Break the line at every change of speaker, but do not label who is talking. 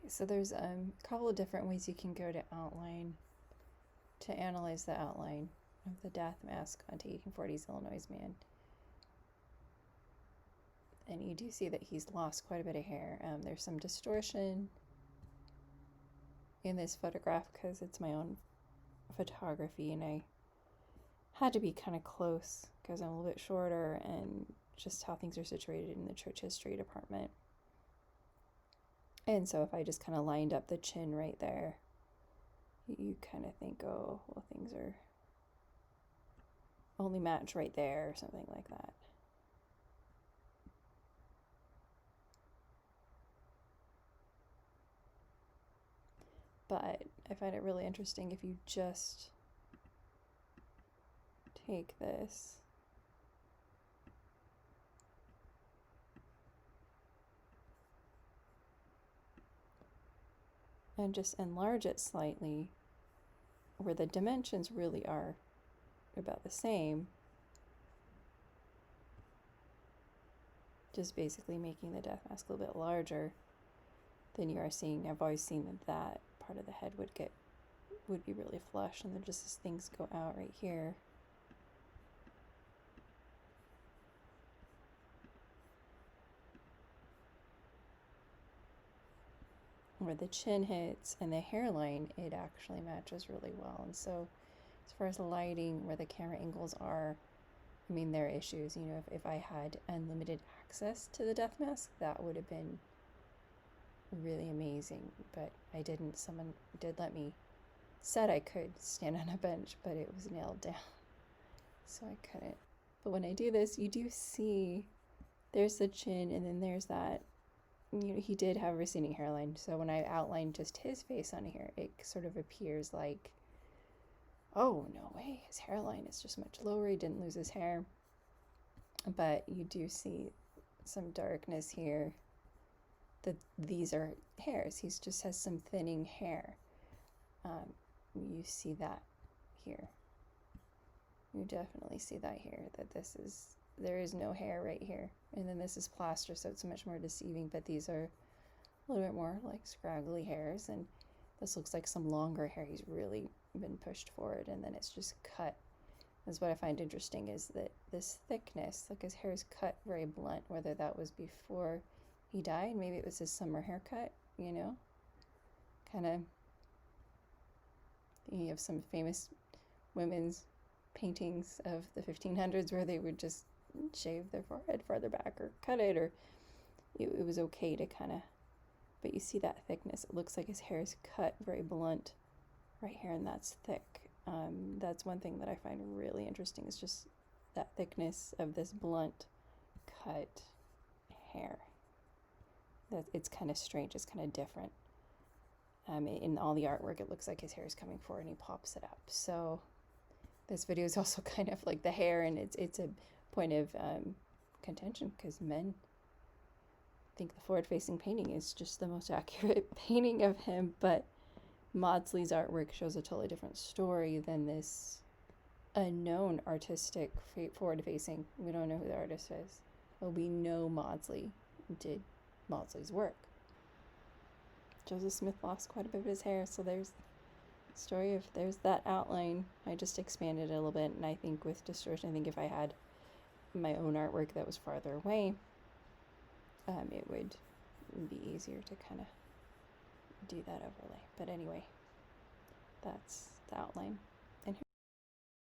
So there's a couple of different ways you can go to outline, to analyze the outline of the death mask on 1840's Illinois man. And you do see that he's lost quite a bit of hair. There's some distortion in this photograph because it's my own photography, and I had to be kind of close because I'm a little bit shorter, and just how things are situated in the church history department. And so if I just kind of lined up the chin right there, you kind of think, oh, well, things are only match right there or something like that. But I find it really interesting if you just take this and just enlarge it slightly, where the dimensions really are about the same, just basically making the death mask a little bit larger than you are seeing. I've always seen that part of the head would be really flush, and then just as things go out right here. Where the chin hits and the hairline, it actually matches really well. And so as far as lighting, where the camera angles are, I mean, there are issues. You know, if I had unlimited access to the death mask, that would have been really amazing, but I didn't. Someone did let me, said I could stand on a bench, but it was nailed down, so I couldn't. But when I do this, you do see there's the chin, and then there's that, you know, he did have a receding hairline, so when I outline just his face on here, it sort of appears like, oh, no way, his hairline is just much lower, he didn't lose his hair. But you do see some darkness here, that these are hairs. He just has some thinning hair. You see that here. You definitely see that here, that there is no hair right here. And then this is plaster, so it's much more deceiving, but these are a little bit more like scraggly hairs, and this looks like some longer hair. He's really been pushed forward, and then it's just cut. That's what I find interesting, is that this thickness, like his hair is cut very blunt, whether that was before he died, maybe it was his summer haircut, you know, kind of. You have some famous women's paintings of the 1500s where they would just shave their forehead farther back or cut it, or it was okay to kind of, but you see that thickness. It looks like his hair is cut very blunt right here, and that's thick. That's one thing that I find really interesting, is just that thickness of this blunt cut hair. It's kind of strange, it's kind of different. In all the artwork, it looks like his hair is coming forward and he pops it up. So this video is also kind of like the hair, and it's a point of contention, because men think the forward-facing painting is just the most accurate painting of him, but Maudsley's artwork shows a totally different story than this unknown artistic forward-facing. We don't know who the artist is, but we know Maudsley did Maudsley's work. Joseph Smith lost quite a bit of his hair, so there's the story of, there's that outline. I just expanded it a little bit, and I think with distortion, I think if I had my own artwork that was farther away, it would be easier to kind of do that overlay. But anyway, that's the outline.